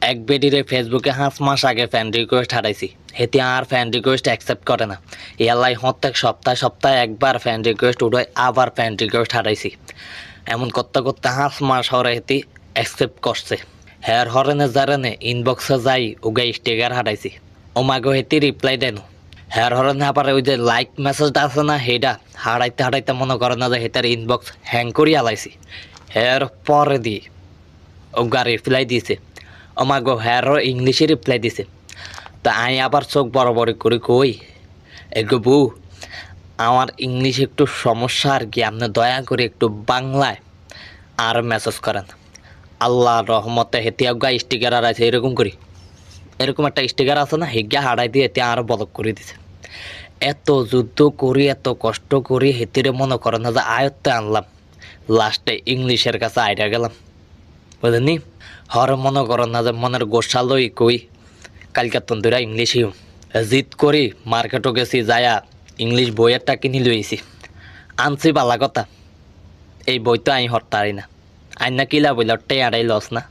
এক বেডিরে ফেসবুকে 5 মাস আগে ফ্রেন্ড রিকোয়েস্ট হারাইছি, হেতে আর ফ্রেন্ড রিকোয়েস্ট অ্যাকসেপ্ট করে না। ইয়ালাই প্রত্যেক সপ্তাহে একবার ফ্রেন্ড রিকোয়েস্ট উঠাই, আবার ফ্রেন্ড রিকোয়েস্ট হারাইছি। এমন করতে করতে 5 মাস হরে হেতি অ্যাকসেপ্ট করছে। হের হরেনে জারেনে ইনবক্সে যাই ওগে স্টিকার হারাইছি, ও মাগো হেতি রিপ্লাই দেন। হের হরেনে আবার ওই যে লাইক মেসেজটা আছে না, হেটা হারাইতে হারাইতে মনে করে না যে হেতার ইনবক্স হ্যাং করি আলাইছি। হের পরে দিয়ে ওগা রিপ্লাই দিছে, ও মাগো হেরও ইংলিশে রিপ্লাই দিছে। তা আমি আবার চোখ বড় বড় করে কই, এগো বউ, আমার ইংলিশ একটু সমস্যা আর কি, আপনি দয়া করে একটু বাংলায় আর মেসেজ করেন। আল্লাহর রহমতে হেতিয়াগা স্টিকার আর আছে এরকম করি, এরকম একটা স্টিকার আছে না, হেগিয়া হারাই দিয়ে হেতিয়া আরও বলক করে দিছে। এত যুদ্ধ করি, এত কষ্ট করি, হেতিরে মনে করে না যে আয়ত্তে আনলাম, লাস্টে ইংলিশের কাছে আইডা গেলাম, বুঝলেনি। হর মনে করে না যে মনের গোসালই কই কালকে তন্দুরা ইংলিশই জিদ করি মার্কেটও গেছি, যায়া ইংলিশ বই একটা কিনি লইছি, আনছি বালা কথা। এই বই তো আমি হরতারি না, আইন না কিলা বইল টেয়ারাই লস না।